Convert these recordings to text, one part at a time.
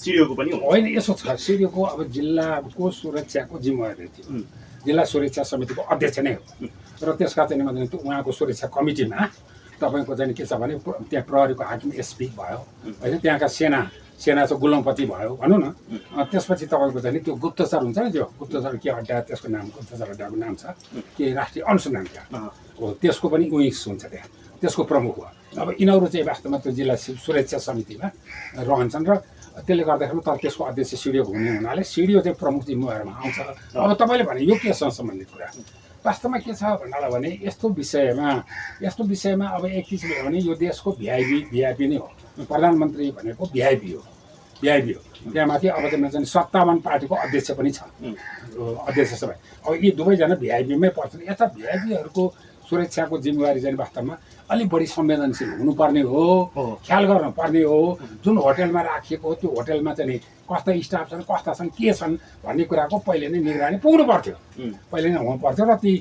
सिडिओको पनि होइन यसो छ सिडिओको अब जिल्लाको सुरक्षाको जिम्मेवारी थियो जिल्ला सुरक्षा समितिको अध्यक्ष नै हो र त्यसका चाहिँ उहाँको सुरक्षा कमिटीमा तपाईँको चाहिँ के छ भने त्यहाँ प्रहरीको हाकिम एसपी भयो होइन त्यहाँका सेना चाहिँ गुलामपति भयो भनौँ न त्यसपछि तपाईँको चाहिँ त्यो गुप्तचर हुन्छ नि त्यो गुप्तचर के अड्डा त्यसको नाम गुप्तचर अड्डाको नाम छ के राष्ट्रिय अनुसन्धान हो त्यसको पनि विङ्स हुन्छ त्यहाँ त्यसको प्रमुख हो अब यिनीहरू चाहिँ वास्तवमा त्यो जिल्ला सुरक्षा समितिमा रहन्छन् र त्यसले गर्दाखेरि तर त्यसको अध्यक्ष सिडिओ हुने हुनाले सिडिओ चाहिँ प्रमुख जिम्मेवारीमा आउँछ अब तपाईँले भने यो केसँग सम्बन्धित कुरा वास्तवमा के छ भन्नालाई भने यस्तो विषयमा अब एक किसिमले भने यो देशको भिआइपी नै हो प्रधानमन्त्री भनेको भिआइपी हो त्यहाँमाथि अब चाहिँ सत्तावन पार्टीको अध्यक्ष पनि छ अध्यक्ष सबै अब यी दुवैजना भिआइपीमै पर्छन् यता भिआइपीहरूको सुरक्षाको जिम्मेवारी चाहिँ वास्तवमा अलिक बढी संवेदनशील हुनुपर्ने हो ख्याल गर्नुपर्ने हो जुन होटलमा राखिएको त्यो होटलमा चाहिँ कस्ता स्टाफ छन् कस्ता छन् के छन् भन्ने कुराको पहिले नै निगरानी पुग्नु पर्थ्यो पहिले नै हुनु पर्थ्यो र ती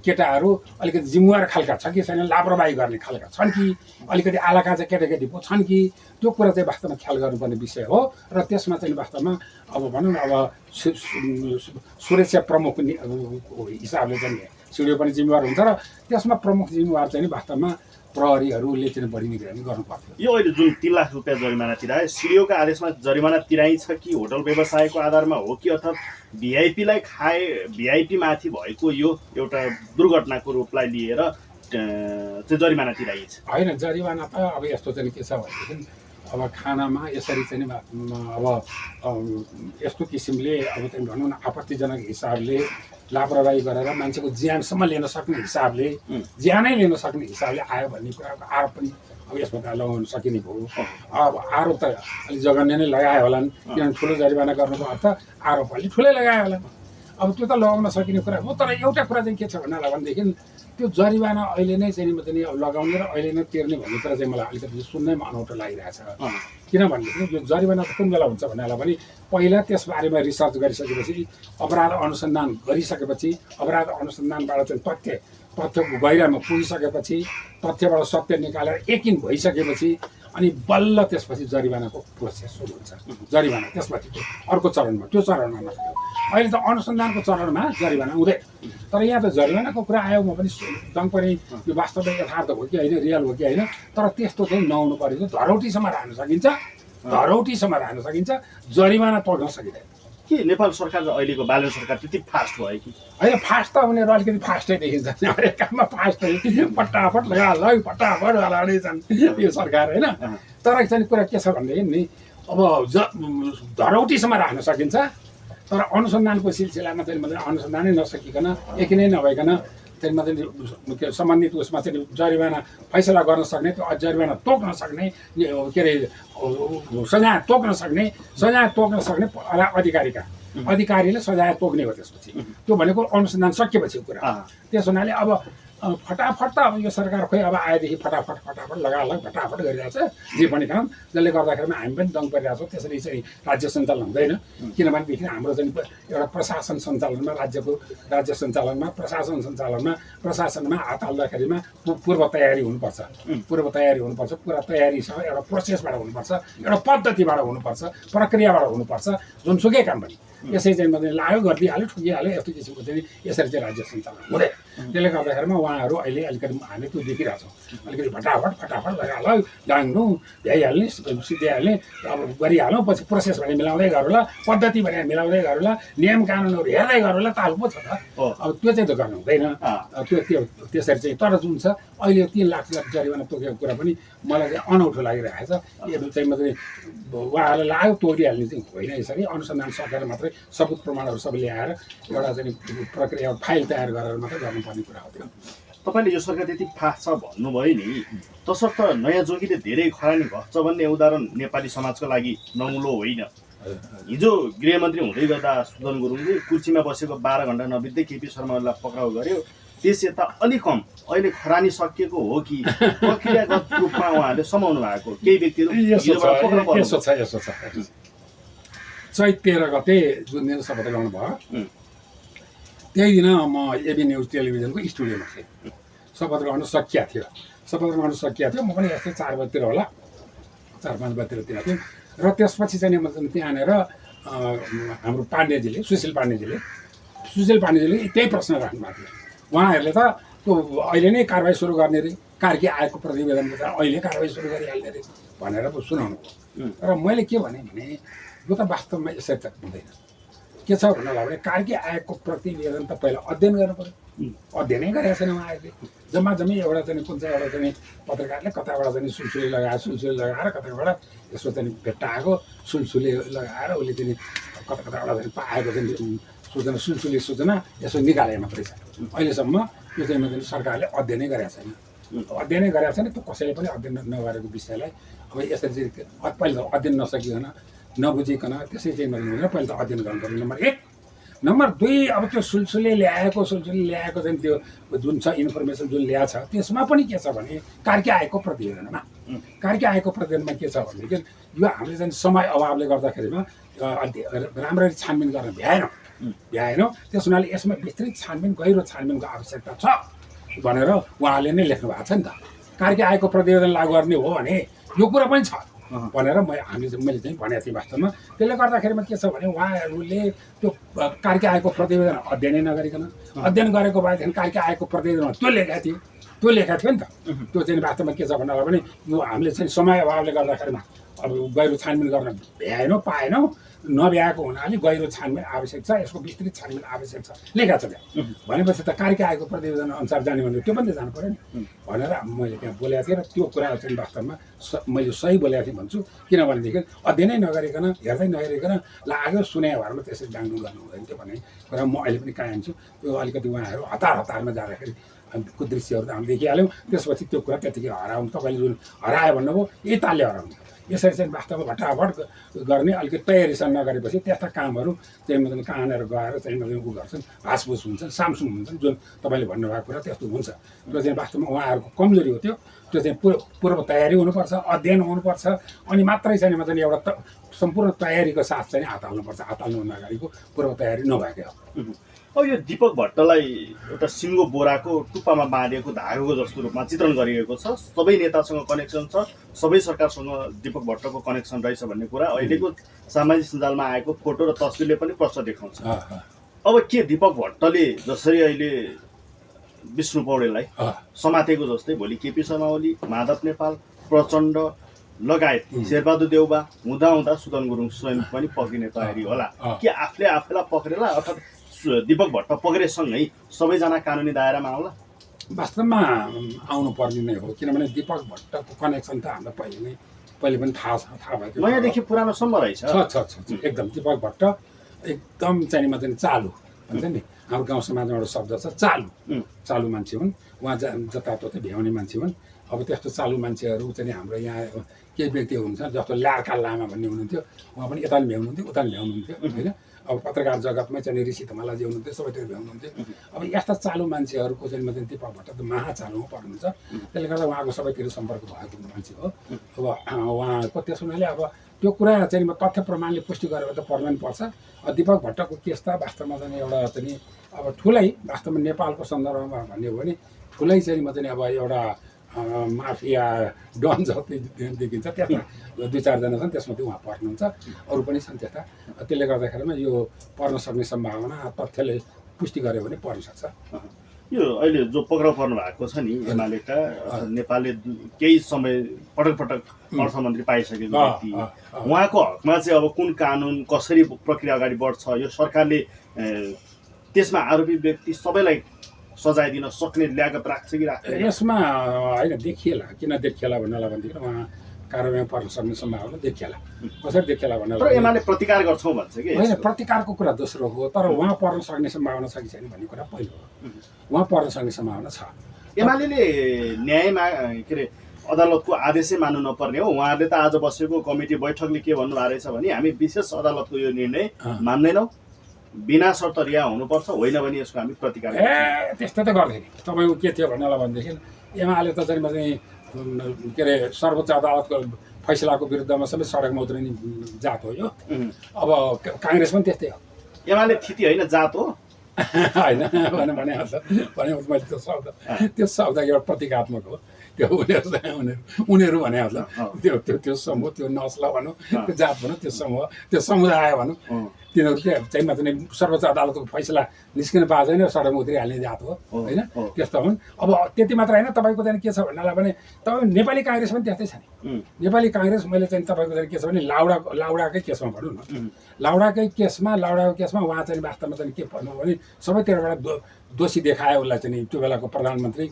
केटाहरू अलिकति जिम्मेवार खालका छ कि छैन लापरवाही गर्ने खालका छन् कि अलिकति आलाका चाहिँ केटाकेटी पो छन् कि त्यो कुरा चाहिँ वास्तवमा ख्याल गर्नुपर्ने विषय हो र त्यसमा चाहिँ वास्तवमा अब भनौँ न अब सुरक्षा प्रमुख हिसाबले चाहिँ सिडिओ पनि जिम्मेवार हुन्छ र त्यसमा प्रमुख जिम्मेवार चाहिँ वास्तवमा प्रहरीहरूले चाहिँ बढी निगरानी गर्नुपर्थ्यो यो अहिले जुन 3 लाख रुपियाँ जरिमाना तिराए सिडिओका आदेशमा जरिमाना तिराइन्छ कि होटल व्यवसायको आधारमा हो कि अथवा भिआइपीलाई भिआइपी माथि भएको यो एउटा दुर्घटनाको रूपलाई लिएर चाहिँ जरिमाना तिराइन्छ होइन जरिमाना त अब यस्तो चाहिँ के छ भनेदेखि अब खानामा यसरी चाहिँ अब यस्तो किसिमले अब चाहिँ भनौँ न आपत्तिजनक हिसाबले लापरवाही गरेर मान्छेको ज्यानसम्म लिन सक्ने हिसाबले ज्यानै लिन सक्ने हिसाबले आयो भन्ने कुराको आरोप पनि अब यसमा त लगाउन सकिने भयो अब आरोप त अलिक जघन्य नै लगायो होलान् किनभने ठुलो जरिमाना गर्नुको अर्थ आरोप अलिक ठुलै लगायो होला अब त्यो त लगाउन सकिने कुरा हो तर एउटा कुरा चाहिँ के छ भन्नालाई भनेदेखि त्यो जरिवाना अहिले नै चाहिँ अब लगाउने र अहिले नै तिर्ने भन्ने कुरा चाहिँ मलाई अलिकति सुन्नैमा अनौठो लागिरहेछ किनभनेदेखि यो जरिवाना त कुन बेला हुन्छ भन्नालाई पनि पहिला त्यसबारेमा रिसर्च गरिसकेपछि अपराध अनुसन्धान गरिसकेपछि अपराध अनुसन्धानबाट चाहिँ तथ्यको गहिरामा पुगिसकेपछि तथ्यबाट सत्य निकालेर यकिन भइसकेपछि अनि बल्ल त्यसपछि जरिवानाको प्रोसेस सुरु हुन्छ जरिवाना त्यसपछि अर्को चरणमा त्यो चरणमा मात्रै हो अहिले त अनुसन्धानको चरणमा जरिवाना हुँदै तर यहाँ त जरिवानाको कुरा आयो म पनि दङ पनि यो वास्तवमा यथार्थ हो कि होइन रियल हो कि होइन तर त्यस्तो चाहिँ नहुनु पऱ्यो धरौटीसम्म राख्न सकिन्छ जरिवाना तोड्न सकिँदैन के नेपाल सरकार र अहिलेको बालन सरकार त्यति फास्ट भयो कि होइन फास्ट त उनीहरू अलिकति फास्टै देखिन्छ हरेक काममा फास्ट फटाफट लगाएर फटाफट लगाएर छन् यो सरकार होइन तर चाहिँ कुरा के छ भनेदेखि नि अब धरौटीसम्म राख्न सकिन्छ तर अनुसन्धानको सिलसिलामा चाहिँ अनुसन्धानै नसकिकन एकिनै नभइकन चाहिँ सम्बन्धित उसमा चाहिँ जरिवाना फैसला गर्न सक्ने त्यो जरिवाना तोक्न सक्ने के अरे सजाय तोक्न सक्ने अधिकारीले सजाय तोक्ने हो त्यसपछि त्यो भनेको अनुसन्धान सकिएपछि कुरा त्यस हुनाले अब फटाफट त अब यो सरकार खोइ अब आएदेखि फटाफट लगाएर फटाफट गरिरहेको छ जे पनि काम जसले गर्दाखेरिमा हामी पनि दङ परिरहेको छौँ त्यसरी चाहिँ राज्य सञ्चालन हुँदैन किनभनेदेखि हाम्रो चाहिँ एउटा प्रशासन सञ्चालनमा राज्य सञ्चालनमा प्रशासनमा हात हाल्दाखेरिमा पूर्व तयारी हुनुपर्छ पुरा तयारीसँग एउटा प्रोसेसबाट हुनुपर्छ एउटा पद्धतिबाट हुनुपर्छ प्रक्रियाबाट हुनुपर्छ जुनसुकै काम पनि यसै चाहिँ लाग्यो गरिदिइहाल्यो ठुकिहाल्यो यस्तो किसिमको चाहिँ यसरी चाहिँ राज्य सञ्चालन हुँदैन त्यसले गर्दाखेरिमा उहाँहरू अहिले अलिकति हामी त्यो देखिरहेछौँ अलिकति फटाफट लगाएर डाङ्नु भ्याइहाल्ने सिद्ध्याइहाल्ने अब गरिहालौँ पछि प्रोसेस भने मिलाउँदै गरौँला पद्धति भने मिलाउँदै गरौँला नियम कानुनहरू हेर्दै गरौँला ताल पो छ त अब त्यो चाहिँ त गर्नु हुँदैन त्यो त्यसरी चाहिँ तर जुन छ अहिले 3 लाख जरिवाना तोकेको कुरा पनि मलाई चाहिँ अनौठो लागिरहेको छ यो चाहिँ मात्रै उहाँहरूलाई लाग्यो तोडिहाल्ने चाहिँ होइन यसरी अनुसन्धान सकेर मात्रै सबुत प्रमाणहरू सबै ल्याएर एउटा चाहिँ प्रक्रिया फाइल तयार गरेर मात्रै गर्नुपर्ने कुरा हो त्यो तपाईँले यो सरकार त्यति फास्ट छ भन्नुभयो नि तसर्थ नयाँ जोगीले धेरै खरानी घट्छ भन्ने उदाहरण नेपाली समाजको लागि नौलो होइन हिजो गृहमन्त्री हुँदै गर्दा सुदन गुरुङले कुर्सीमा बसेको 12 घण्टा नबित्दै केपी शर्मालाई पक्राउ गर्यो त्यस यता अलि कम अहिले खरानी सकिएको हो कि प्रक्रियागत रूपमा उहाँले समाउनु भएको केही व्यक्तिहरू यसो छ चैत 13 गते जुन दिन शपथ ग्रहण भयो त्यही दिन म एबी न्युज टेलिभिजनको स्टुडियोमा थिएँ शपथ ग्रहण सकिया थियो म पनि यस्तै 4 बजीतिर होला 4-5 बजीतिर थिएँ र त्यसपछि चाहिँ मतलब त्यहाँनिर हाम्रो पाण्डेजीले सुशील पाण्डेजीले त्यही प्रश्न राख्नु भएको थियो। उहाँहरूले त त्यो अहिले नै कारवाही सुरु गर्ने रे, कार्की आएको प्रतिवेदनको त अहिले कारवाही सुरु गरिहाल्ने रे भनेर पो सुनाउनु भयो। र मैले के भने यो त वास्तवमा यसरी त हुँदैन। के छ भन्दा कार्की आएको प्रतिवेदन त पहिला अध्ययन गर्नु पऱ्यो। अध्ययनै गरेका छैन उहाँहरूले। जम्मी एउटा चाहिँ कुन चाहिँ एउटा चाहिँ पत्रकारले कताबाट चाहिँ सुलसुले लगाएर कताबाट यसो चाहिँ भेट्टाएको सुलसुले लगाएर उसले चाहिँ कता कताबाट चाहिँ पाएको चाहिँ सुलसुले सूचना यसो निकाले मात्रै छ। अहिलेसम्म यो चाहिँ मतलब सरकारले अध्ययनै गरेका छैन। अध्ययनै गरेका छैन, त्यो कसैले पनि अध्ययन नगरेको विषयलाई अब यसरी चाहिँ पहिला त अध्ययन नसकिकन नबुझिकन त्यसै चाहिँ मतलब पहिला त अध्ययन गर्नु पर्ने नम्बर 1। नम्बर 2 अब त्यो सुलसुले ल्याएको चाहिँ त्यो जुन छ इन्फर्मेसन जुन ल्याएको छ त्यसमा पनि के छ भने कार्की आएको प्रतिवेदनमा के छ भनेदेखि यो हामीले चाहिँ समय अभावले गर्दाखेरिमा राम्ररी छानबिन गर्न भ्याएन। त्यस हुनाले यसमा विस्तृत छानबिन गहिरो छानबिनको आवश्यकता छ भनेर उहाँले नै लेख्नु भएको छ नि त। कार्की आएको प्रतिवेदन लागू गर्ने हो भने यो कुरा पनि छ भनेर मैले चाहिँ भनेको थिएँ वास्तवमा। त्यसले गर्दाखेरिमा के छ भने उहाँहरूले त्यो कार्की आएको प्रतिवेदन अध्ययनै नगरिकन, अध्ययन गरेको भएदेखि कार्की आएको प्रतिवेदनमा त्यो लेखेको थियो नि त। त्यो चाहिँ वास्तवमा के छ भन्दा पनि यो हामीले चाहिँ समय अभावले गर्दाखेरिमा अब गहिरो छानबिन गर्न पाएनौँ। नभ्याएको हुनाले गहिरो छानबिन आवश्यक छ, यसको विस्तृत छानबिन आवश्यक छ लेखेको छ त्यहाँ। भनेपछि त कार्की आएको प्रतिवेदन अनुसार जाने भने त्यो पनि जानु पऱ्यो नि भनेर मैले त्यहाँ बोलेको थिएँ। र त्यो कुरा चाहिँ वास्तवमा मैले सही बोलेको थिएँ भन्छु। किनभनेदेखि अध्ययनै नगरिकन, हेर्दै नहेरिकन लाग्यो सुने भरमा त्यसरी डाङ्डुङ गर्नु हुँदैन थियो भन्ने कुरा म अहिले पनि कायम छु। त्यो अलिकति उहाँहरू हतारमा जाँदाखेरि को दृश्यहरू त हामी देखिहाल्यौँ। त्यसपछि त्यो कुरा त्यतिकै हराउनु, तपाईँले जुन हरायो भन्नुभयो यही तालले हराउनु। यसरी चाहिँ वास्तवमा भटाभट गर्ने अलिकति तयारीसँग नगरेपछि त्यस्ता कामहरू चाहिँ मतलब कहाँनिर गएर चाहिँ मतलब उ गर्छन्, हासफुस हुन्छन्, सामसुम हुन्छन्। जुन तपाईँले भन्नुभएको कुरा त्यस्तो हुन्छ। त्यो चाहिँ वास्तवमा उहाँहरूको कमजोरी हो। त्यो चाहिँ पूर्व तयारी हुनुपर्छ, अध्ययन हुनुपर्छ, अनि मात्रै चाहिँ मतलब एउटा सम्पूर्ण तयारीको साथ चाहिँ हात हाल्नुपर्छ। हात हाल्नुभन्दा अगाडिको पूर्व तयारी नभएकै हो। अब यो दीपक भट्टलाई एउटा सिङ्गो बोराको टुप्पामा बाँधिएको धागोको जस्तो रूपमा चित्रण गरिएको छ। सबै नेतासँग कनेक्सन छ, सबै सरकारसँग दीपक भट्टको कनेक्सन रहेछ भन्ने कुरा अहिलेको सामाजिक सञ्जालमा आएको फोटो र तस्बिरले पनि प्रश्न देखाउँछ। अब के दीपक भट्टले जसरी अहिले विष्णु पौडेललाई समातेको जस्तै भोलि केपी शर्मा ओली, माधव नेपाल, प्रचण्ड लगायत शेरबहादुर देउबा हुँदा सुदन गुरुङ स्वयं पनि पक्रिने तयारी होला कि आफूलाई पक्रेला, अर्थात् दीपक भट्ट पक्रेसँगै सबैजना कानुनी दायरामा आउला? वास्तवमा आउनु पर्ने नै हो। किनभने दीपक भट्टको कनेक्सन त हामीलाई पहिले पनि थाहा भएको नयाँदेखि पुरानो सम्म रहेछ। एकदम दीपक भट्ट एकदम चाहिने चाहिँ चालु भन्छ नि, हाम्रो गाउँ समाजमा एउटा शब्द छ चालु मान्छे हुन् उहाँ। जताततै भ्याउने मान्छे हुन्। अब त्यस्तो चालु मान्छेहरू चाहिँ हाम्रो यहाँ केही व्यक्ति हुनुहुन्छ जस्तो ल्यार्का लामा भन्ने हुनुहुन्थ्यो, उहाँ पनि यता भ्याउनुहुन्थ्यो उता भ्याउनुहुन्थ्यो होइन। अब पत्रकार जगतमै चाहिँ ऋषि धमालाजी हुनुहुन्थ्यो, सबैतिर भ्याउनुहुन्थ्यो। अब यस्ता चालु मान्छेहरूको चाहिँ मतलब दीपक भट्ट त महाचालुमा पर्नुहुन्छ। त्यसले गर्दा उहाँको सबैतिर सम्पर्क भएको मान्छे हो। अब उहाँको त्यस हुनाले अब त्यो कुरा चाहिँ तथ्य प्रमाणले पुष्टि गरेर त पर्न पनि पर्छ। दीपक भट्टको केस त वास्तवमा चाहिँ एउटा चाहिँ अब ठुलै वास्तवमा नेपालको सन्दर्भमा भन्ने हो भने ठुलै चाहिँ चाहिँ अब एउटा माफिया डन जति देखिन्छ। त्यसमा 2-4 जना छन्, त्यसमध्ये उहाँ पर्नुहुन्छ, अरू पनि छन् त्यस्ता। त्यसले गर्दाखेरिमा यो पर्न सक्ने सम्भावना तथ्यले पुष्टि गर्यो भने पर्न सक्छ। यो अहिले जो पक्राउ पर्नु भएको छ नि एमालेका, नेपालले केही समय पटक अर्थमन्त्री पाइसकेको व्यक्ति, उहाँको हकमा चाहिँ अब कुन कानुन कसरी प्रक्रिया अगाडि बढ्छ? यो सरकारले त्यसमा आरोपी व्यक्ति सबैलाई सजाय दिन सक्ने ल्यागत राख्छ कि राख्दैन? यसमा होइन देखिएला, किन देखिएला भन्नलाई भनेदेखि उहाँ कारबाहीमा पर्न सक्ने सम्भावना देखिएला। कसरी देखिएला भन्नलाई तर एमाले प्रतिकार गर्छौँ भन्छ कि होइन, प्रतिकारको कुरा दोस्रो हो। तर उहाँ पर्न सक्ने सम्भावना छ कि छैन भन्ने कुरा पहिलो हो। उहाँ पर्न सक्ने सम्भावना छ। एमाले न्यायमा के अरे अदालतको आदेशै मान्नु नपर्ने हो। उहाँहरूले त आज बसेको कमिटी बैठकले के भन्नुभएको रहेछ भने हामी विशेष अदालतको यो निर्णय मान्दैनौँ, बिना शर्त रिहा हुनुपर्छ, होइन भने यसको हामी प्रतिकार गर्छौँ। त्यस्तो त गर्दैन। तपाईँको के थियो भन्नलाई भनेदेखि एमाले त चाहिँ के अरे सर्वोच्च अदालतको फैसलाको विरुद्धमा सबै सडकमा उत्रिने जात हो यो। अब काङ्ग्रेस पनि त्यस्तै हो। एमाले थिति होइन जात हो होइन भने मैले त्यो शब्द एउटा प्रतीकात्मक हो। त्यो उनीहरू भने मतलब त्यो समूह त्यो नस्ल भनौँ त्यो जात भनौँ त्यो समूह त्यो समुदाय भनौँ तिनीहरू चाहिँ चाहिँ सर्वोच्च अदालतको फैसला निस्किन पाएको छैन सडकमा उत्रिहाल्ने जात हो होइन त्यस्तो हुन्। अब त्यति मात्र होइन तपाईँको चाहिँ के छ भन्नालाई भने तपाईँ नेपाली काङ्ग्रेस पनि त्यस्तै छ नि। नेपाली काङ्ग्रेस मैले चाहिँ तपाईँको चाहिँ के छ भने लाउडाकै केसमा भनौँ न, लाउडाको केसमा उहाँ चाहिँ वास्तवमा चाहिँ के भन्नु भने सबैतिरबाट दोषी देखायो उसलाई चाहिँ त्यो बेलाको प्रधानमन्त्री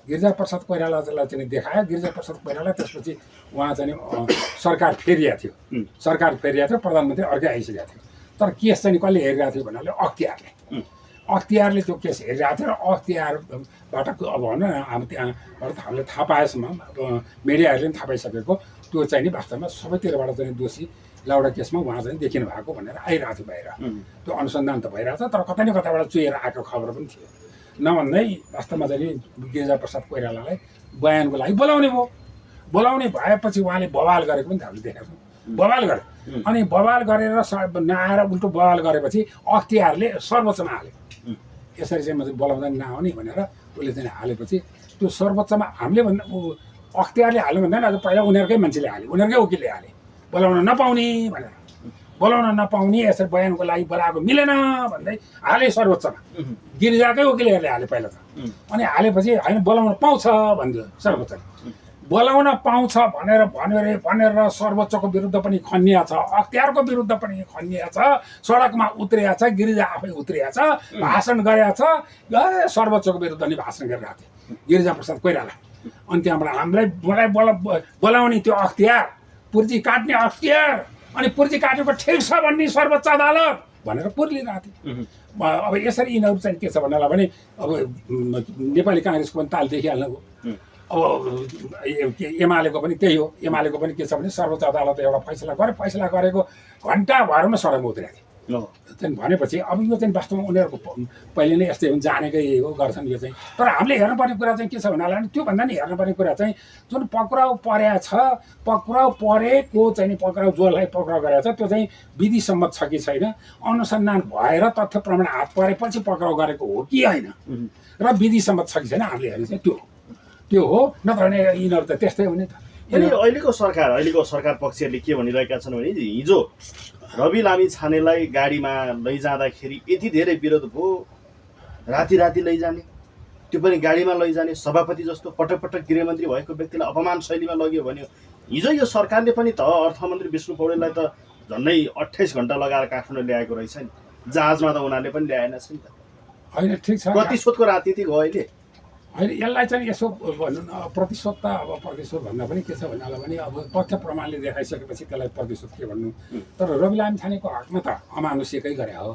गिरिजाप्रसाद कोइरालालाई चाहिँ देखायो। गिरिजाप्रसाद कोइराला त्यसपछि उहाँ चाहिँ सरकार फेरिया थियो, प्रधानमन्त्री अर्कै आइसकेको थियो। तर केस चाहिँ कसले हेरिरहेको थियो भन्नाले अख्तियारले त्यो केस हेरिरहेको थियो र अख्तियारबाट अब भनौँ न त्यहाँबाट हामीले थाहा पाएसम्म मिडियाहरूले पनि थाहा पाइसकेको त्यो चाहिँ नि वास्तवमा सबैतिरबाट चाहिँ दोषी लाउडा केसमा उहाँ चाहिँ देखिनु भएको भनेर आइरहेको थियो बाहिर। त्यो अनुसन्धान त भइरहेको छ तर कतै न कतैबाट चुहेर आएको खबर पनि थियो। नभन्दै वास्तवमा चाहिँ गिरिजाप्रसाद कोइरालालाई बयानको लागि बोलाउने भएपछि उहाँले बवाल गरेको पनि हामीले देखेका छौँ। बवाल गरे अनि बवाल गरेर नआएर उल्टो बवाल गरेपछि अख्तियारले सर्वोच्चमा हाल्यो। यसरी चाहिँ मतलब बोलाउँदा नआउने भनेर उसले चाहिँ हालेपछि त्यो सर्वोच्चमा हामीले भन्दा अख्तियारले हाल्नु भन्दैन, आज पहिला उनीहरूकै मान्छेले हाल्यो, उनीहरूकै वकिलले हाले बोलाउन नपाउने यसरी बयानको लागि बोलाएको मिलेन भन्दै हाले सर्वोच्चमा। गिरिजाकै वकिलहरूले हाले पहिला त, अनि हालेपछि होइन बोलाउन पाउँछ भनिदियो सर्वोच्चले। बोलाउन पाउँछ भनेर सर्वोच्चको विरुद्ध पनि खनिया छ, अख्तियारको विरुद्ध पनि खनिया छ, सडकमा उत्रिया छ, गिरिजा आफै उत्रिया छ, भाषण गरेका छ, सर्वोच्चको विरुद्ध नि भाषण गरिरहेको थियो गिरिजाप्रसाद कोइराला। अनि त्यहाँबाट मलाई बोलाउने त्यो अख्तियार, पुर्जी काट्ने अख्तियार, अनि पुर्जी काटेको ठिक छ भन्ने सर्वोच्च अदालत भनेर पुर्लिरहेको थियो। अब यसरी यिनीहरू चाहिँ के छ भन्नलाई भने अब नेपाली काङ्ग्रेसको पनि ताल देखिहाल्नु। अब एमालेको पनि त्यही हो, एमालेको पनि के छ भने सर्वोच्च अदालत एउटा फैसला गरेको घन्टाभरमा सडकमा उत्रेको थियो। चाहिँ भनेपछि अब यो चाहिँ वास्तवमा उनीहरूको पहिले नै यस्तै जानेकै हो गर्छन् यो चाहिँ। तर हामीले हेर्नुपर्ने कुरा चाहिँ के छ भन्नाले त्योभन्दा नि हेर्नुपर्ने कुरा चाहिँ जुन पक्राउ परेको चाहिँ पक्राउ जसलाई पक्राउ गरेको छ त्यो चाहिँ विधिसम्मत छ कि छैन, अनुसन्धान भएर तथ्य प्रमाण हात परेपछि पक्राउ गरेको हो कि होइन र विधिसम्मत छ कि छैन हामीले हेर्ने चाहिँ त्यो हो। नत्र भने यिनीहरू त त्यस्तै हो नि त। अहिलेको सरकार पक्षहरूले के भनिरहेका छन् भने हिजो रवि लामिछानेलाई गाडीमा लैजाँदाखेरि यति धेरै विरोध भयो, राति लैजाने, त्यो पनि गाडीमा लैजाने, सभापति जस्तो पटक गृहमन्त्री भएको व्यक्तिलाई अपमान शैलीमा लग्यो भन्यो। हिजो यो सरकारले पनि त अर्थमन्त्री विष्णु पौडेललाई त झन्डै 28 घन्टा लगाएर काठमाडौँ ल्याएको रहेछ नि, जहाजमा त उनीहरूले पनि ल्याएनछ नि त। होइन ठिक छ, प्रतिशोधको राजनीति हो अहिले। होइन यसलाई चाहिँ यसो भनौँ न, प्रतिशोध त अब प्रतिशोध भन्दा पनि के छ भन्नालाई भने अब तथ्य प्रमाणले देखाइसकेपछि त्यसलाई प्रतिशोध के भन्नु। तर रवि लामिछानेको हकमा त अमानुषिकै गरे हो,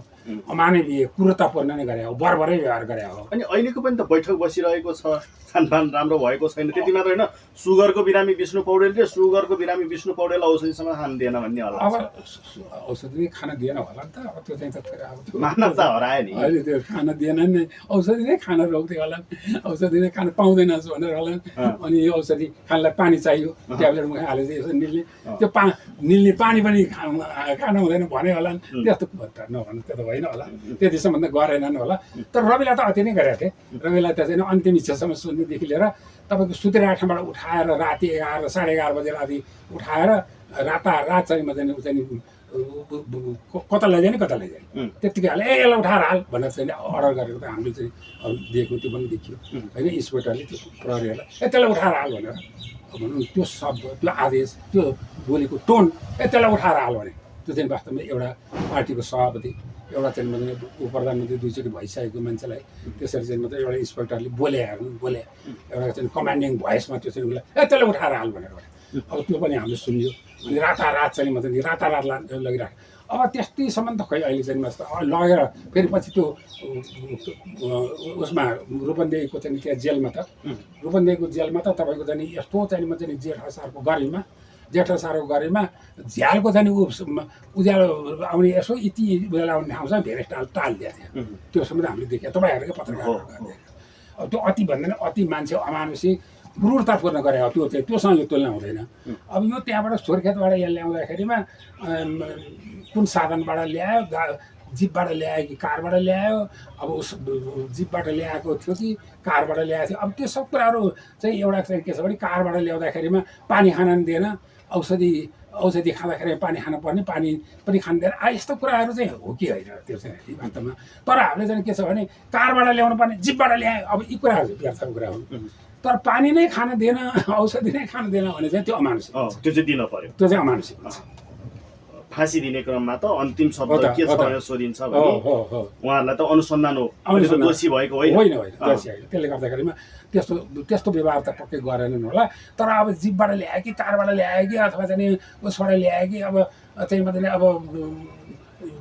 अमानवीय क्रूरतापूर्ण नै गरे हो, बर्बरै व्यवहार गरे हो। अनि अहिलेको पनि त बैठक बसिरहेको छ, खानपान राम्रो भएको छैन। त्यति मात्र होइन, सुगरको बिरामी विष्णु पौडेल औषधिसम्म खान दिएन भन्ने होला। अब औषधि नै खान दिएन होला नि त, अब त्यो चाहिँ त फेरि अब मानवता हरायो नि। अहिले त्यो खान दिएन नि, औषधि नै खान रोक्दै होला, औषधि नै खान पाउँदैनस् भनेर होला। अनि यो औषधि खानलाई पानी चाहियो, ट्याब्लेट मुख हालेपछि यसो निल्ने, त्यो निल्ने पानी पनि खानु हुँदैन भने होला नि। त्यस्तो नभन्नु त्यो त होइन होला, त्यतिसम्म त गरेनन् होला। तर रविलाई त अति नै गरेका थिए। रविलाई त चाहिँ अन्तिम इच्छासम्म सुन्नेदेखि लिएर तपाईँको सुतिराठबाट उठाएर राति 11 साढे 11 बजे राति उठाएर रातारात चाहिँ कता लैजाने त्यत्तिकै हाल यसलाई उठाएर हाल भनेर चाहिँ अर्डर गरेको त हामीले चाहिँ दिएको त्यो पनि देखियो होइन। इन्सपेक्टरले त्यो प्रहरीहरूलाई त्यसलाई उठाएर हाल भनेर भनौँ, त्यो शब्द, त्यो आदेश, त्यो बोलेको टोन त्यसलाई उठाएर हाल भने त्यो चाहिँ वास्तवमा एउटा पार्टीको सभापति, एउटा चाहिँ मतलब प्रधानमन्त्री दुईचोटि भइसकेको मान्छेलाई त्यसरी चाहिँ मतलब एउटा इन्सपेक्टरले बोले एउटा चाहिँ कमान्डिङ भोइसमा त्यो चाहिँ उसलाई त्यसलाई उठाएर हाल भनेर अब त्यो पनि हामीले सुन्यो। अनि रातारात चाहिँ मतलब रातारात लगिरहेको। अब त्यस्तैसम्म त खै अहिले चाहिँ लगेर फेरि पछि त्यो उसमा रूपन्देहीको चाहिँ त्यहाँ जेलमा त तपाईँको चाहिँ यस्तो चाहिँ म चाहिँ जेठ असारको गरेमा झ्यालको चाहिँ उज्यालो आउने यसो यति बेला आउने ठाउँसँग धेरै टालिदिएको थियो। त्यो समय हामीले देख्यौँ, तपाईँहरूकै पत्रकारहरू। अब त्यो अति भन्दैन, अति मान्छे अमानुषिक क्रूरतापूर्ण गरे हो, त्यो चाहिँ त्योसँग यो तुलना हुँदैन। अब यो त्यहाँबाट छोरखेतबाट यहाँ ल्याउँदाखेरिमा कुन साधनबाट ल्यायो, जिपबाट ल्यायो कि कारबाट ल्यायो, अब उस जिपबाट ल्याएको थियो कि कारबाट ल्याएको थियो। अब त्यो सब कुराहरू चाहिँ एउटा चाहिँ के छ भने कारबाट ल्याउँदाखेरिमा पानी खान नि दिएन, औषधि खाँदाखेरि पानी खानु पर्ने, पानी पनि खाँदैन। यस्तो कुराहरू चाहिँ हो कि होइन त्यो चाहिँ वास्तवमा। तर हामीले चाहिँ के छ भने कारबाट ल्याउनु पर्ने, जिपबाट ल्यायो, अब यी कुराहरू व्यर्थको कुरा हो। तर पानी नै खान दिएन, औषधि नै खान दिएन भने चाहिँ त्यो अमानुषिक, त्यो चाहिँ दिन पर्यो, त्यो चाहिँ अमानुषिक हुन्छ। फाँसी दिने क्रममा त अन्तिम शब्द के छ भनेर सोधिन्छ भने उहाँहरूलाई त अनुसन्धान हो, दोषी भएको होइन। दोषी होइन। त्यसले गर्दाखेरिमा त्यस्तो व्यवहार त पक्कै गरेनन् होला। तर अब जिपबाट ल्यायो कि कारबाट ल्यायो कि अथवा चाहिँ उसबाट ल्यायो कि अब चाहिँ मतलब अब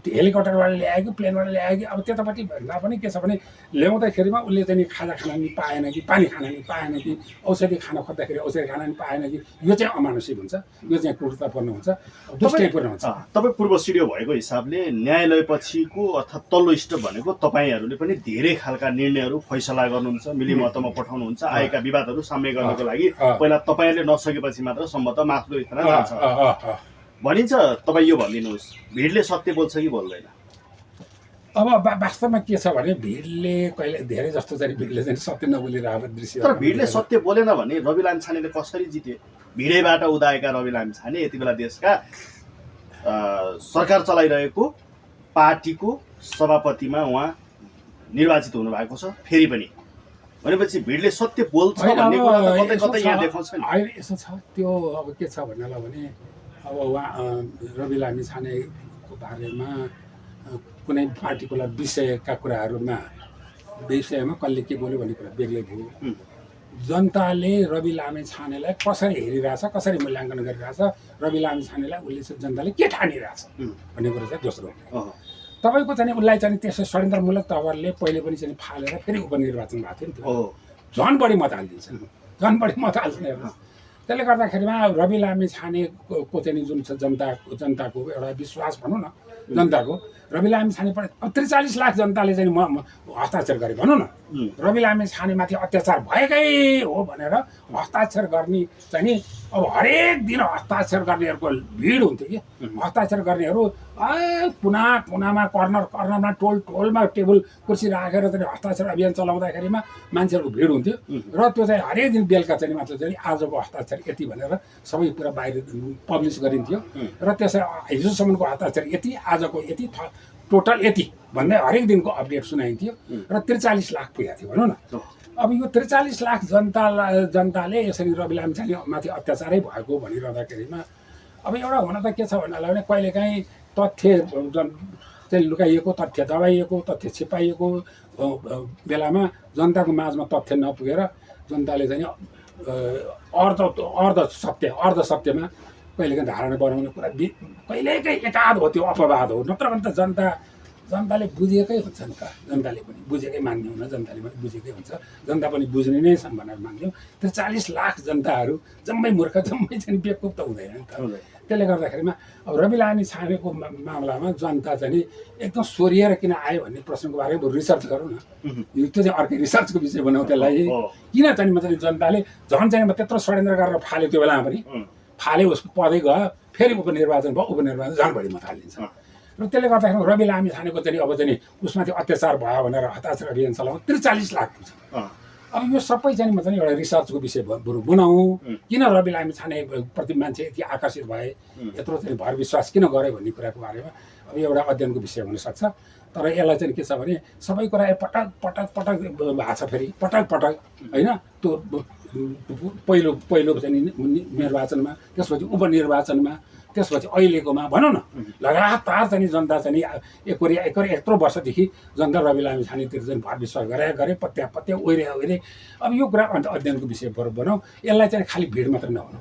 हेलिकप्टरबाट ल्यायो कि प्लेनबाट ल्यायो कि अब त्यतापट्टि भन्दा पनि के छ भने ल्याउँदाखेरिमा उसले चाहिँ खाजा खान नि पाएन कि पानी खान नि पाएन कि औषधि खान खोज्दाखेरि औषधि खान नि पाएन कि यो चाहिँ अमानुषिक हुन्छ, यो चाहिँ क्रूरतापूर्ण हुन्छ, दुष्टैपूर्ण हुन्छ। तपाईँ पूर्व स्टुडियो भएको हिसाबले न्यायालयपछिको अर्थात् तल्लो स्टेप भनेको तपाईँहरूले पनि धेरै खालका निर्णयहरू फैसला गर्नुहुन्छ, मिलिमतमा पठाउनुहुन्छ, आएका विवादहरू साम्य गर्नको लागि पहिला तपाईँहरूले नसकेपछि मात्र सम्भवतः माथिल्लो स्तरमा जान्छ भनिन्छ। तपाईँ यो भनिदिनुहोस्, भिडले सत्य बोल्छ कि बोल्दैन? अब वास्तवमा के छ भने भिडले कहिले धेरै जस्तो चाहिँ भिडले चाहिँ सत्य नबोलिरहेको दृश्य। तर भिडले सत्य बोलेन भने रवि लामिछानेले कसरी जिते? भिडैबाट उदाएका रवि लामिछाने यति बेला देशका सरकार चलाइरहेको पार्टीको सभापतिमा उहाँ निर्वाचित हुनुभएको छ फेरि पनि। भनेपछि भिडले सत्य बोल्छ भन्ने कुरा त कतै कतै यहाँ देखाउँछ नि। अहिले यसो छ, त्यो अब के छ भन्नलाई भने अब उहाँ रवि लामिछानेको बारेमा कुनै पार्टिकुलर विषयका कुराहरूमा विषयमा कसले के बोल्यो भन्ने कुरा बेग्लै भयो। जनताले रवि लामिछानेलाई कसरी हेरिरहेछ, कसरी मूल्याङ्कन गरिरहेछ, रवि लामिछानेलाई उसले चाहिँ जनताले के ठानिरहेछ भन्ने कुरा चाहिँ दोस्रो। तपाईँको चाहिँ उसलाई चाहिँ त्यसो षड्यन्त्रमूलक तवरले पहिले पनि चाहिँ फालेर फेरि उपनिर्वाचन भएको थियो नि, त्यो झन् बढी मत हालिदिन्छ, झन् बढी मत हाल्छन् हेर्नुहोस्। त्यसले गर्दाखेरिमा रवि लामिछानेको चाहिँ जुन छ जनताको एउटा विश्वास भनौँ न, जनताको रवि लामिछानेपट्टि 43 लाख जनताले चाहिँ हस्ताक्षर गरे भनौँ न। रवि लामिछानेमाथि अत्याचार भएकै हो भनेर हस्ताक्षर गर्ने चाहिँ नि अब हरेक दिन हस्ताक्षर गर्नेहरूको भिड हुन्थ्यो कि। हस्ताक्षर गर्नेहरू कुनामा कर्नरमा टोलमा टेबल कुर्सी राखेर चाहिँ हस्ताक्षर अभियान चलाउँदाखेरिमा मान्छेहरूको भिड हुन्थ्यो। र त्यो चाहिँ हरेक दिन बेलुका चाहिँ मात्र चाहिँ आजको हस्ताक्षर यति भनेर सबै कुरा बाहिर पब्लिस गरिन्थ्यो। र त्यसै हिजोसम्मको हस्ताक्षर यति, आजको यति, टोटल यति भन्दै हरेक दिनको अपडेट सुनाइन्थ्यो। र 43 लाख पुगेको थियो भनौँ न। अब यो 43 लाख जनताले यसरी रवि लामिछानेमाथि अत्याचारै भएको भनिरहँदाखेरिमा अब एउटा हुन त के छ भन्नालाई भने कहिलेकाहीँ तथ्य चाहिँ लुकाइएको, तथ्य दबाइएको, तथ्य छिपाइएको बेलामा जनताको माझमा तथ्य नपुगेर जनताले चाहिँ अर्ध सत्यमा कहिलेकाहीँ धारणा बनाउने कुरा कहिलेकाहीँ एकाध हो, त्यो अपवाद हो। नत्र भने त जनताले बुझेकै हुन्छ नि त। जनताले पनि बुझेकै मान्ने हुन, जनताले पनि बुझेकै हुन्छ, जनता पनि बुझ्ने नै छन् भनेर मान्थ्यौँ। त्यो 40 लाख जनताहरू जम्मै मूर्ख, जम्मै चाहिँ बेवकुफ त हुँदैन नि त। त्यसले गर्दाखेरिमा अब रवि लामिछानेको मामलामा जनता चाहिँ एकदम सोरिएर किन आयो भन्ने प्रश्नको बारेमा रिसर्च गरौँ न। त्यो चाहिँ अर्कै रिसर्चको विषय बनाऊ त्यसलाई। किन चाहिँ मतलब जनताले झन् चाहिँ त्यत्रो षड्यन्त्र गरेर फाल्यो, त्यो बेलामा पनि फाल्यो, उसको पदै गयो, फेरि उपनिर्वाचन भयो, उपनिर्वाचन झन् बढी मत हालिदिन्छ। र त्यसले गर्दाखेरि रवि लामिछानेको चाहिँ अब चाहिँ उसमाथि अत्याचार भयो भनेर हस्ताक्षर अभियान चलाउनु 43 लाख हुन्छ। अब यो सबै चाहिँ म चाहिँ एउटा रिसर्चको विषय बनाऊ। किन रवि लामिछाने प्रति मान्छे यति आकर्षित भए, यत्रो चाहिँ भर विश्वास किन गरे भन्ने कुराको बारेमा अब एउटा अध्ययनको विषय हुनसक्छ। तर यसलाई चाहिँ के छ भने सबै कुरा पटक भएको छ, फेरि पटक होइन। त्यो पहिलो चाहिँ निर्वाचनमा, त्यसपछि उपनिर्वाचनमा, त्यसपछि अहिलेकोमा भनौँ न लगातार चाहिँ जनता चाहिँ यत्रो वर्षदेखि जनता रवि लामिछानेतिर चाहिँ भर विश्वास गरे पत्या ओइरे। अब यो कुरा अध्ययनको विषय बनाऊ। यसलाई चाहिँ खालि भिड मात्र नहुनु।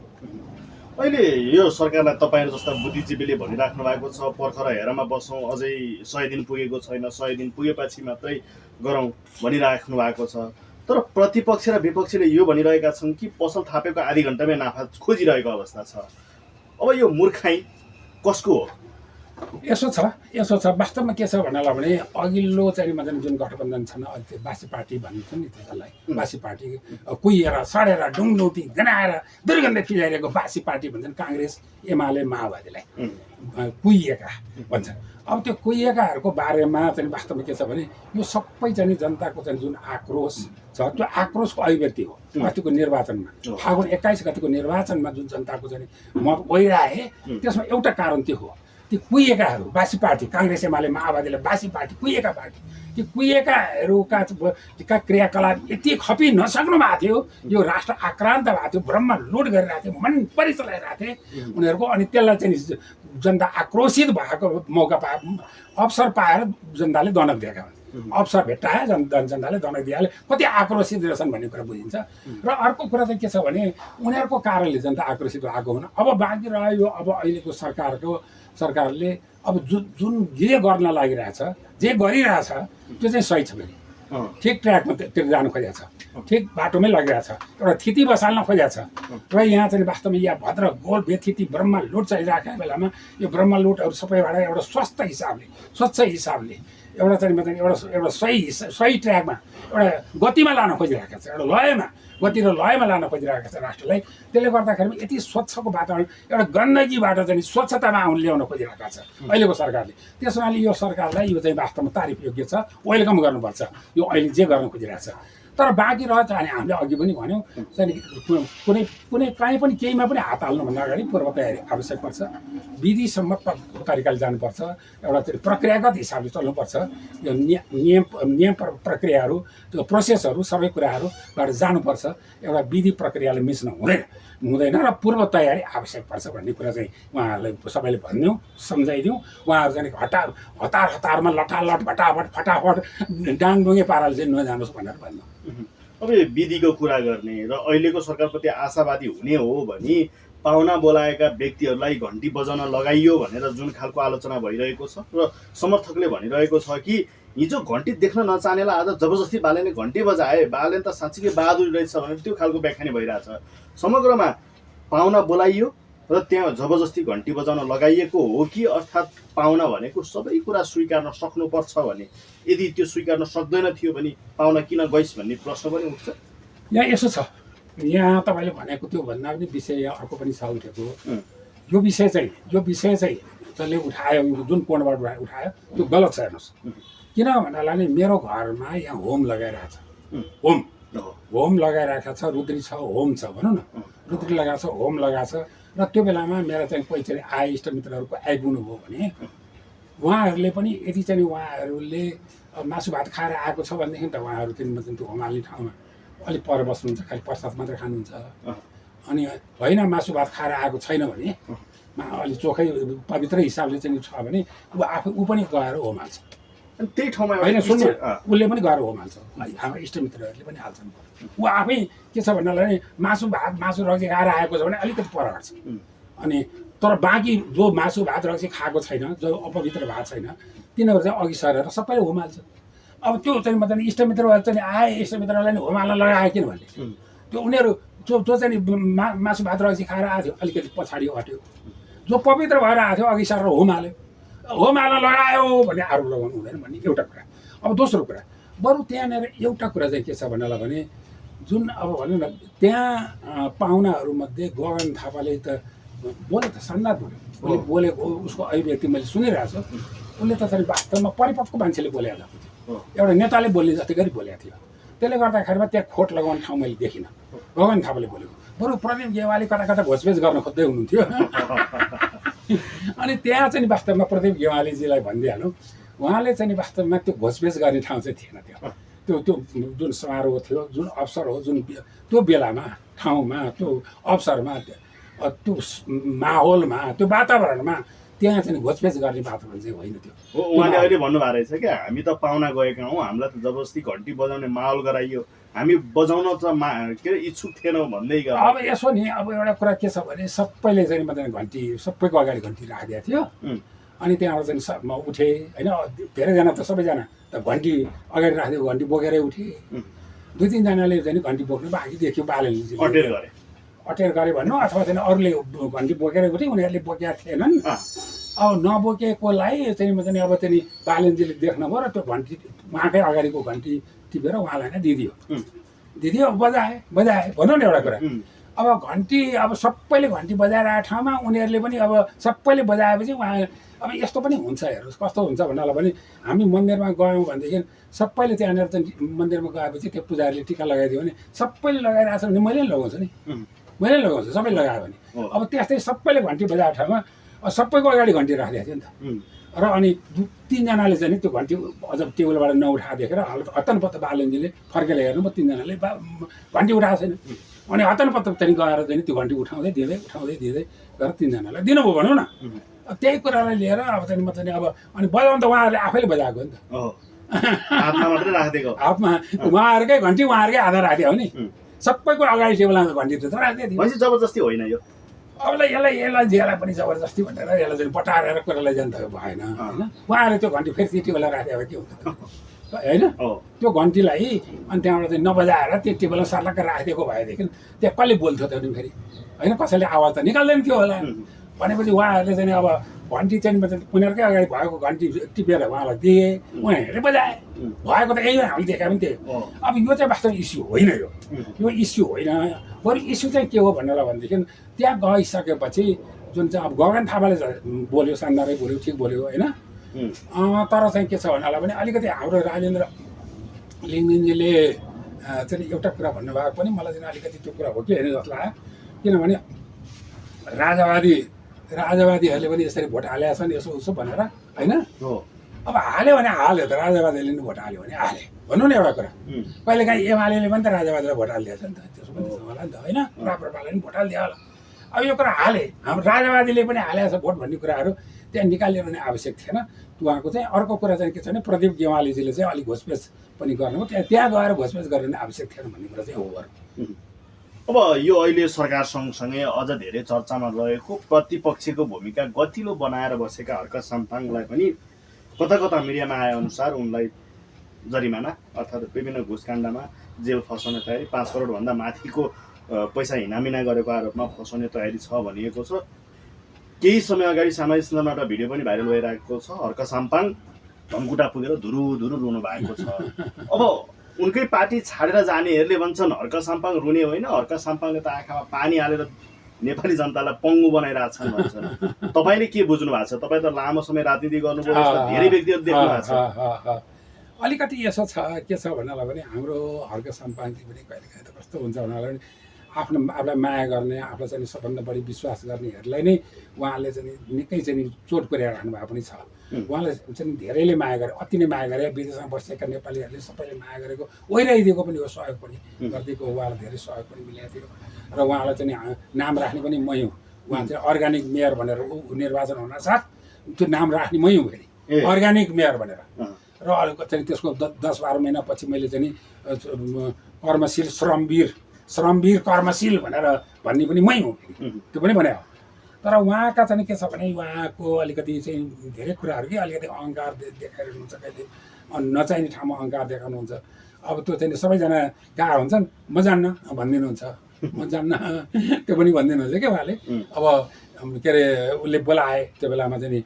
अहिले यो सरकारलाई तपाईँहरू जस्ता बुद्धिजीवीले भनिराख्नु भएको छ पर्खर हेरमा बसौँ, अझै 100 दिन पुगेको छैन, 100 दिन पुगेपछि मात्रै गरौँ भनिराख्नु भएको छ। तर प्रतिपक्ष र विपक्षले यो भनिरहेका छन् कि पसल थापेको आधी घन्टामै नाफा खोजिरहेको अवस्था छ। अब यो मूर्खाइ कसको हो? यसो छ वास्तवमा के छ भन्नलाई भने अघिल्लो चाहिँ मतलब जुन गठबन्धन छन् अहिले त्यो बासी पार्टी भनिन्छ नि त्यसलाई बासी पार्टी कुहिएर सडेर डुङडुटी गनाएर दुर्गन्ध फिजाइरहेको बासी पार्टी भन्छन् काङ्ग्रेस एमाले माओवादीलाई कुहिएका भन्छन्। अब त्यो कुहिएकाहरूको बारेमा चाहिँ वास्तवमा के छ भने यो सबै चाहिँ जनताको चाहिँ जुन आक्रोश छ त्यो आक्रोशको अभिव्यक्ति हो। अस्तिको निर्वाचनमा फागुन 21 गतिको निर्वाचनमा जुन जनताको चाहिँ मत गइरहे त्यसमा एउटा कारण त्यो हो। ती कुहिएकाहरू बासी पार्टी काङ्ग्रेस एमाले माओवादीलाई बासी पार्टी कुहिएका पार्टी ती कुहिएकाहरूका क्रियाकलाप यति खपि नसक्नु भएको थियो। यो राष्ट्र आक्रान्त भएको थियो, ब्रह्म लुट गरिरहेको थियो, मन परिचलाइरहेको थिए उनीहरूको। अनि त्यसलाई चाहिँ जनता आक्रोशित भएको मौका अवसर पाएर जनताले दनक दिएका हुन्। अवसर भेट्टाए जनताले दनक दिइहाले। कति आक्रोशित रहेछन् भन्ने कुरा बुझिन्छ। र अर्को कुरा चाहिँ के छ भने उनीहरूको कारणले जनता आक्रोशित भएको हुन्। अब बाँकी रह्यो अब अहिलेको सरकारले अब जुन जे गर्न लागिरहेछ जे गरिरहेछ त्यो चाहिँ सही छ फेरि ठिक ट्र्याकमा त्यो जानु खोजेको छ, ठिक बाटोमै लगिरहेछ, एउटा थिति बसाल्न खोजेको छ। र यहाँ चाहिँ वास्तवमा यहाँ भद्र गोल बेथिति ब्रह्म लुट चलिरहेको बेलामा यो ब्रह्म लुटहरू सबैबाट एउटा स्वच्छ हिसाबले एउटा चाहिँ मतलब एउटा सही ट्र्याकमा एउटा गतिमा लान खोजिरहेको छ, एउटा गति र लयमा लान खोजिरहेको छ राष्ट्रलाई। त्यसले गर्दाखेरि यति स्वच्छको वातावरण एउटा गण्डकीबाट चाहिँ स्वच्छतामा ल्याउन खोजिरहेको छ अहिलेको सरकारले। त्यस हुनाले यो सरकारलाई यो चाहिँ वास्तवमा तारिफ योग्य छ, वेलकम गर्नुपर्छ यो अहिले जे गर्न खोजिरहेको छ। तर बाँकी रह्यो चाहिँ हामीले अघि पनि भन्यौँ चाहिँ कुनै काहीँ पनि केहीमा पनि हात हाल्नुभन्दा अगाडि पूर्व तयारी आवश्यक पर्छ। विधिसम्म तरिकाले जानुपर्छ, एउटा चाहिँ प्रक्रियागत हिसाबले चल्नुपर्छ। यो नियम प्रक्रियाहरू त्यो प्रोसेसहरू सबै कुराहरूबाट जानुपर्छ। एउटा विधि प्रक्रियाले मिच्न हुँदैन र पूर्व तयारी आवश्यक पर्छ भन्ने कुरा चाहिँ उहाँहरूलाई सबैले भनिदिउँ, सम्झाइदिउँ। उहाँहरू चाहिँ हतारमा लटालट फटाफट डाङडुङ्गे पाराले चाहिँ नजानुहोस् भनेर भनिदिउँ। अब यो विधिको कुरा गर्ने र अहिलेको सरकारप्रति आशावादी हुने हो भने पाहुना बोलाएका व्यक्तिहरूलाई घन्टी बजाउन लगाइयो भनेर जुन खालको आलोचना भइरहेको छ र समर्थकले भनिरहेको छ कि हिजो घन्टी देख्न नचाहनेलाई आज जबरजस्ती बालेनले घन्टी बजाए, बालेन त साँच्चीकै बहादुरी रहेछ भनेर त्यो खालको व्याख्या नै भइरहेछ। समग्रमा पाहुना बोलाइयो र त्यहाँ जबरजस्ती घन्टी बजाउन लगाइएको हो कि अर्थात् पाहुना भनेको सबै कुरा स्वीकार्न सक्नुपर्छ भने यदि त्यो स्वीकार्न सक्दैन थियो भने पाहुना किन गइस् भन्ने प्रश्न पनि उठ्छ। यहाँ यसो छ, यहाँ तपाईँले भनेको त्यो भन्दा पनि विषय यहाँ अर्को पनि छ उठेको। यो विषय चाहिँ जसले उठायो जुन कोणबाट उठायो त्यो गलत छ। हेर्नुहोस् किन भन्नालाई नि मेरो घरमा यहाँ होम लगाइरहेको छ, होम लगाइरहेको छ, रुद्री छ, होम छ भनौँ न, रुद्री लगाएको छ, होम लगाएको छ। र त्यो बेलामा मेरो चाहिँ कोही चाहिँ इष्टमित्रहरूको आइपुग्नु भयो भने उहाँहरूले पनि यदि चाहिँ उहाँहरूले मासु भात खाएर आएको छ भनेदेखि त उहाँहरू चाहिँ त्यो होम हाल्ने ठाउँमा अलिक पर बस्नुहुन्छ, खालि प्रसाद मात्रै खानुहुन्छ। अनि होइन मासु भात खाएर आएको छैन भने अलिक चोखै पवित्र हिसाबले चाहिँ छ भने ऊ पनि गएर होम हाल्छ। त्यही ठाउँमा होइन सुन्नु, उसले पनि गएर होम हाल्छ, हाम्रो इष्टमित्रहरूले पनि हाल्छन्। ऊ आफै के छ भन्नालाई मासु रक्सी खाएर आएको छ भने अलिकति पर हट्छ। अनि तर बाँकी जो मासु भात रक्सी खाएको छैन, जो अपवित्र भएको छैन, तिनीहरू चाहिँ अघि सरेर सबैले होम हाल्छ। अब त्यो चाहिँ मतलब इष्टमित्रहरू चाहिँ आए, इष्टमित्रहरूलाई नि होम हाल्न लगाए किन भने त्यो उनीहरू जो चाहिँ मासु भात रक्सी खाएर आएको थियो अलिकति पछाडि हट्यो, जो पवित्र भएर आएको थियो अघि सरेर होम हाल्यो, होम हाल्न लगायो भन्ने आरोप लगाउनु हुँदैन भन्ने एउटा कुरा। अब दोस्रो कुरा बरु त्यहाँनिर एउटा कुरा चाहिँ के छ भन्नलाई भने जुन अब भनौँ न त्यहाँ पाहुनाहरूमध्ये गगन थापाले त बोले त शानदार बोले, उसले बोलेको उसको अभिव्यक्ति मैले सुनिरहेको छु। उसले त चाहिँ वास्तवमा परिपक्व मान्छेले बोलेको थियो, एउटा नेताले बोल्ने जति गरी बोलेको थियो। त्यसले गर्दाखेरिमा त्यहाँ खोट लगाउने ठाउँ मैले देखिनँ गगन थापाले बोलेको। बरु प्रदीप गेवाली कता घोषपेच गर्न खोज्दै हुनुहुन्थ्यो। अनि त्यहाँ चाहिँ वास्तवमा प्रदीप गेवालीजीलाई भनिदिइहालौँ, उहाँले चाहिँ वास्तवमा त्यो घोषपेच गर्ने ठाउँ चाहिँ थिएन। त्यो जुन समारोह थियो, जुन अवसर हो, जुन त्यो बेलामा ठाउँमा त्यो अवसरमा त्यो माहौलमा त्यो वातावरणमा त्यहाँ चाहिँ घोषपेच गर्ने वातावरण चाहिँ होइन त्यो। उहाँले अहिले भन्नुभएको रहेछ क्या, हामी त पाहुना गएका हौँ, हामीलाई त जबरजस्ती घन्टी बजाउने माहौल गराइयो, हामी बजाउन त के अरे इच्छुक थिएनौँ भन्दै गयो। अब यसो नि अब एउटा कुरा के छ भने सबैले चाहिँ मतलब घन्टी सबैको अगाडि घन्टी राखिदिएको थियो। अनि त्यहाँबाट चाहिँ म उठेँ होइन, धेरैजना त सबैजना त घन्टी अगाडि राखिदिएको घन्टी बोकेरै उठेँ। दुई तिनजनाले चाहिँ घन्टी बोक्नु बाँकी देखियो, बालेले अटेर गरे भन्नु अथवा चाहिँ अरूले घन्टी बोकेरै उठे, उनीहरूले बोकेका थिएनन्। अब नबोकेकोलाई चाहिँ अब चाहिँ बालेनजीले देख्नुभयो र त्यो घन्टी उहाँकै अगाडिको घन्टी टिपेर उहाँलाई नै दिदियो दिदियो बजाए भनौँ न एउटा कुरा अब घन्टी अब सबैले घन्टी बजाइरहेको ठाउँमा उनीहरूले पनि अब सबैले बजाएपछि उहाँ अब यस्तो पनि हुन्छ हेर्नुहोस् कस्तो हुन्छ भन्नलाई पनि हामी मन्दिरमा गयौँ भनेदेखि सबैले त्यहाँनिर चाहिँ मन्दिरमा गएपछि त्यो पुजारीले टिका लगाइदियो भने सबैले लगाइरहेको छ भने मैले पनि लगाउँछु नि मैले लगाउँछु सबै लगायो भने अब त्यस्तै सबैले घन्टी बजाएको ठाउँमा सबैको अगाडि घन्टी राखिदिएको थियो नि त र अनि 3जनाले चाहिँ नि त्यो घन्टी अझ टेबलबाट नउठाएको देखेर हत्तनपत्त बालेनजीले फर्केर हेर्नु म 3जनाले घन्टी उठाएको छैन अनि हत्तनपत्त चाहिँ गएर चाहिँ त्यो घन्टी उठाउँदै दिँदै गएर 3जनालाई दिनुभयो भनौँ न त्यही कुरालाई लिएर अब चाहिँ म चाहिँ अब अनि बजाउनु त उहाँहरूले आफैले बजाएको नि त हातमा मात्रै राखिदिएको हातमा उहाँहरूकै घन्टी उहाँहरूकै हातमा राखिदियो हो नि सबैको अगाडि टेबलमा घन्टी त राखिदियो जबरजस्ती होइन यो अब यसलाई जेलाई पनि जबरजस्ती भनेर यसलाई चाहिँ पटाएर कुरालाई जान त भएन होइन उहाँहरूले त्यो घन्टी फेरि त्यो टेबलमा राखेर के हुन्छ होइन त्यो घन्टीलाई अनि त्यहाँबाट चाहिँ नबजाएर त्यो टेबलमा सर्लक्क राखिदिएको भएदेखि त्यहाँ कसले बोल्थ्यो त फेरि होइन कसैले आवाज त निकाल्दैन थियो होला भनेपछि उहाँहरूले चाहिँ अब घन्टी चाहिँ उनीहरूकै अगाडि भएको घन्टी टिपेर उहाँलाई दिए उनीहरूले बजाए भएको त यही हो हामीले देखायो पनि त्यही अब यो चाहिँ वास्तविक इस्यु होइन यो इस्यु होइन बरु इस्यु चाहिँ के हो भनेर भनेदेखि त्यहाँ गइसकेपछि जुन चाहिँ अब गगन थापाले बोल्यो शानदारै बोल्यो ठिक बोल्यो होइन तर चाहिँ के छ भन्नालाई पनि अलिकति हाम्रो राजेन्द्र लिङ्गिनजीले चाहिँ एउटा कुरा भन्नुभएको पनि मलाई चाहिँ अलिकति त्यो कुरा हो कि होइन जस्तो लाग्यो किनभने राजावादीहरूले पनि यसरी भोट हालेका छन् यसो उसो भनेर होइन अब हाल्यो भने हाल्यो त राजावादीले पनि भोट हाल्यो भने हाले भनौँ न एउटा कुरा कहिलेकाहीँ एमाले पनि त राजावादीलाई भोट हालिदिएछ नि त त्यसो पनि होला नि त होइन राप्रपाले पनि भोट हालिदियो होला अब यो कुरा हाले हाम्रो राजावादीले पनि हालेको छ भोट भन्ने कुराहरू त्यहाँ निकालिरहने आवश्यक थिएन उहाँको चाहिँ अर्को कुरा चाहिँ के छ भने प्रदीप गेवालीजीले चाहिँ अलिक घोषपेच पनि गर्नुभयो त्यहाँ गएर घोषपेच गर्ने आवश्यक थिएन भन्ने कुरा चाहिँ हो बरु अब यो अहिले सरकार सँगसँगै अझ धेरै चर्चामा रहेको प्रतिपक्षको भूमिका गतिलो बनाएर बसेका हर्क साम्पाङलाई पनि कता कता मिडियामा आए अनुसार उनलाई जरिमाना अर्थात् विभिन्न घुसकाण्डमा जेल फसाउने तयारी 5 करोडभन्दा माथिको पैसा हिनामिना गरेको आरोपमा फसाउने तयारी छ भनिएको छ केही समय अगाडि सामाजिक सञ्जालमा एउटा भिडियो पनि भाइरल भइरहेको छ हर्क साम्पाङ धनकुटा पुगेर धुरु रुनु भएको छ अब उनकै पार्टी छाडेर जानेहरूले भन्छन् हर्क साम्पाङ रुने होइन हर्क साम्पाङले त आँखामा पानी हालेर नेपाली जनतालाई पङ्गु बनाइरहेछन् भन्छन् तपाईँले के बुझ्नु भएको छ तपाईँ त लामो समय राजनीति गर्नुभयो धेरै व्यक्तिहरू देख्नु भएको छ अलिकति यसो छ के छ भन्नलाई पनि हाम्रो हर्क साम्पाङजी पनि कहिलेकाहीँ त कस्तो हुन्छ भन्नलाई आफूलाई माया गर्ने आफूलाई चाहिँ सबभन्दा बढी विश्वास गर्नेहरूलाई नै उहाँले चाहिँ निकै चाहिँ चोट पुर्याइराख्नु भएको पनि छ उहाँले चाहिँ धेरैले माया गरे अति नै माया गरे विदेशमा बसेका नेपालीहरूले सबैले माया गरेको ओइराइदिएको पनि हो सहयोग पनि गरिदिएको उहाँलाई धेरै सहयोग पनि मिलेको थियो र उहाँलाई चाहिँ नाम राख्ने पनि मै हुँ उहाँ चाहिँ अर्ग्यानिक मेयर भनेर निर्वाचन हुनासाथ त्यो नाम राख्ने मै हुँ फेरि अर्ग्यानिक मेयर भनेर र अलिक चाहिँ त्यसको 10-12 महिनापछि मैले चाहिँ कर्मशील श्रमवीर कर्मशील भनेर भन्ने पनि मै हुँ त्यो पनि भने हो तर उहाँका चाहिँ के छ भने उहाँको अलिकति चाहिँ धेरै कुराहरू कि अलिकति अहङ्कार देखाइरहनुहुन्छ कहिले नचाहिने ठाउँमा अहङ्कार देखाउनुहुन्छ अब त्यो चाहिँ सबैजना कहाँ हुन्छन् म जान्न भनिदिनुहुन्छ म जान्न त्यो पनि भनिदिनुहुन्छ क्या उहाँले अब के अरे उसले बोलाए त्यो बेलामा चाहिँ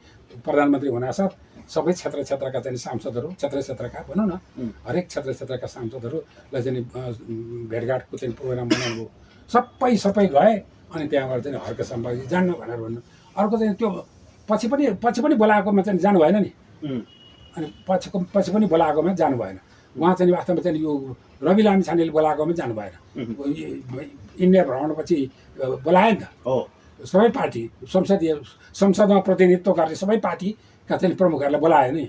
प्रधानमन्त्री हुनासाथ सबै क्षेत्रका चाहिँ सांसदहरू क्षेत्रका भनौँ न हरेक क्षेत्रका सांसदहरूलाई चाहिँ भेटघाटको चाहिँ प्रोग्राम बनाउनु सबै गए अनि त्यहाँबाट चाहिँ हर्क साम्पाङजी जान्न भनेर भन्नु अर्को चाहिँ त्यो पछि पनि बोलाएकोमा चाहिँ जानु भएन नि अनि पछि पनि बोलाएकोमा जानु भएन उहाँ चाहिँ वास्तवमा चाहिँ यो रवि लामिछानेले बोलाएकोमा जानु भएन इन्डिया भ्रमणपछि बोलायो नि त सबै पार्टी संसदमा प्रतिनिधित्व गर्ने सबै पार्टीका चाहिँ प्रमुखहरूलाई बोलायो नि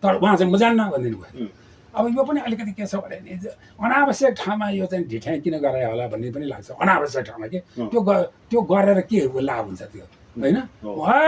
तर उहाँ चाहिँ म जान्न भनिदिनु भयो अब यो पनि अलिकति के छ भने नि अनावश्यक ठाउँमा यो चाहिँ ढिठ्याइ किन गरायो होला भन्ने पनि लाग्छ अनावश्यक ठाउँमा के त्यो गरेर के लाभ हुन्छ त्यो होइन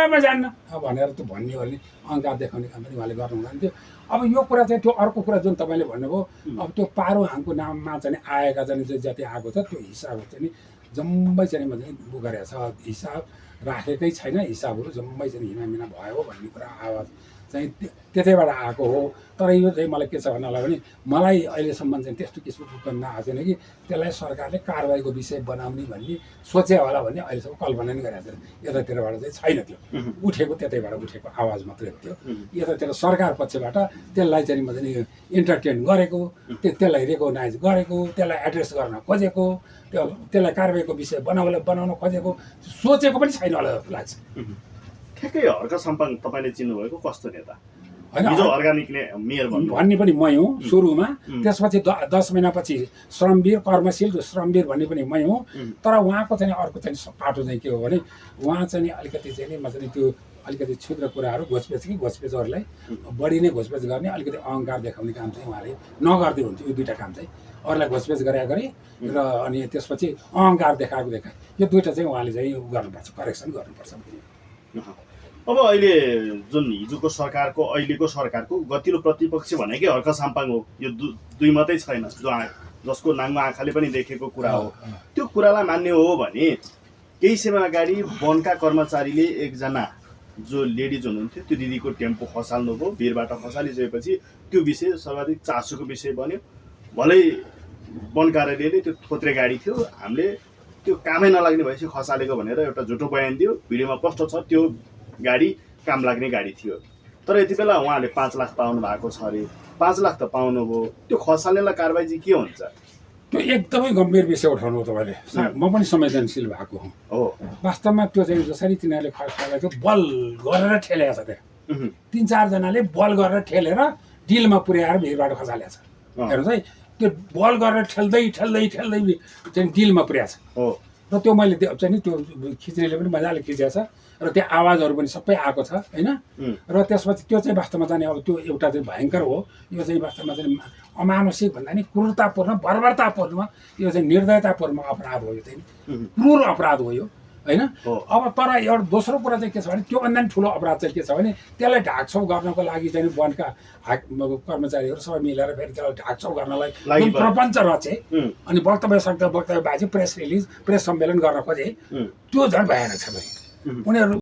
म जान्न भनेर त्यो भन्ने भने अहङ्कार देखाउने काम पनि उहाँले गर्नुहुँदैन थियो अब यो कुरा चाहिँ त्यो अर्को कुरा जुन तपाईँले भन्नुभयो अब त्यो पारो हाङको नाममा चाहिँ आएका चाहिँ जति आएको छ त्यो हिसाब चाहिँ जम्मै चाहिँ म चाहिँ गरेको छ हिसाब राखेकै छैन हिसाबहरू जम्मै चाहिँ हिनामिना भयो भन्ने कुरा आवाज चाहिँ त्यतैबाट आएको हो। तर यो चाहिँ मलाई के छ भन्नलाई भने मलाई अहिलेसम्म चाहिँ त्यस्तो किसिमको नआएको छैन कि त्यसलाई सरकारले कारबाहीको विषय बनाउने भन्ने सोचे होला भन्ने अहिलेसम्म कल्पना नै गरेको छैन। यतातिरबाट चाहिँ छैन त्यो, उठेको त्यतैबाट उठेको आवाज मात्रै हो त्यो। यतातिर सरकार पक्षबाट त्यसलाई चाहिँ म चाहिँ इन्टरटेन गरेको, त्यसलाई रेकगनाइज गरेको, त्यसलाई एड्रेस गर्न खोजेको, त्यसलाई कारबाहीको विषय बनाउन खोजेको सोचेको पनि छैन होला जस्तो लाग्छ। ठ्याक्कै हर्क सम्पाङ तपाईँले चिन्नुभएको कस्तो नेता? होइन हिजो अर्गानिक मेयर भन्ने पनि मै हुँ सुरुमा। त्यसपछि 10 महिनापछि श्रमवीर कर्मशील श्रमवीर भन्ने पनि मै हुँ। तर उहाँको चाहिँ अर्को चाहिँ पाटो चाहिँ के हो भने उहाँ चाहिँ अलिकति चाहिँ म चाहिँ त्यो अलिकति क्षुद्र कुराहरू घोषपेचहरूलाई बढी नै घोषपेच गर्ने, अलिकति अहङ्कार देखाउने काम चाहिँ उहाँले नगर्दै हुन्थ्यो। यो दुईवटा काम चाहिँ अरूलाई घोषपेच गरे र अनि त्यसपछि अहङ्कार देखाए यो दुईवटा चाहिँ उहाँले चाहिँ गर्नुपर्छ, करेक्सन गर्नुपर्छ। अब अहिले जुन हिजोको सरकारको अहिलेको सरकारको गतिलो प्रतिपक्ष भनेकै हर्क साम्पाङ हो। यो दुई मात्रै छैन जसको नाङ्गो आँखाले पनि देखेको कुरा हो। त्यो कुरालाई मान्ने हो भने केही समय अगाडि वनका कर्मचारीले एकजना जो लेडिज हुनुहुन्थ्यो त्यो दिदीको टेम्पो खसाल्नुभयो। भिरबाट खसालिसकेपछि त्यो विषय सर्वाधिक चासोको विषय बन्यो। भलै वन कार्यालयले त्यो थोत्रे गाडी थियो, हामीले त्यो कामै नलाग्ने भएपछि खसालेको भनेर एउटा झुटो बयान दियो। भिडियोमा स्पष्ट छ त्यो गाडी काम लाग्ने गाडी थियो। तर यति बेला उहाँले 5 लाख पाउनु भएको छ अरे। 5 लाख त पाउनुभयो, त्यो खसाल्नेलाई कारबाही चाहिँ के हुन्छ? त्यो एकदमै गम्भीर विषय उठाउनु हो तपाईँले। म पनि संवेदनशील भएको हो। वास्तवमा त्यो चाहिँ जसरी तिनीहरूले खसालेको बल गरेर ठेलेको छ त्यहाँ 3-4 जनाले बल गरेर ठेलेर डिलमा पुर्याएर भिरबाट खसालेको छ। हेर्नुहोस् है, त्यो बल गरेर ठेल्दै चाहिँ डिलमा पुर्याएको छ। र त्यो मैले चाहिँ नि त्यो खिच्नेले पनि मजाले खिचेको छ र त्यो आवाजहरू पनि सबै आएको छ होइन। र त्यसपछि त्यो चाहिँ वास्तवमा चाहिँ अब त्यो एउटा चाहिँ भयङ्कर हो। यो चाहिँ वास्तवमा चाहिँ अमानुषिक भन्दा नि क्रूरतापूर्ण बर्बरतापूर्ण यो चाहिँ निर्दयतापूर्ण अपराध हो। यो चाहिँ क्रूर अपराध हो यो होइन। अब तर एउटा दोस्रो कुरा चाहिँ के छ भने त्योभन्दा पनि ठुलो अपराध चाहिँ के छ भने त्यसलाई ढाकछोप गर्नको लागि चाहिँ वनका कर्मचारीहरू सबै मिलेर फेरि त्यसलाई ढाकछोप गर्नलाई जुन प्रपञ्च रचे अनि वक्तव्य बाजी प्रेस रिलिज प्रेस सम्मेलन गर्न खोजे त्यो झन् भएन छ। उनीहरू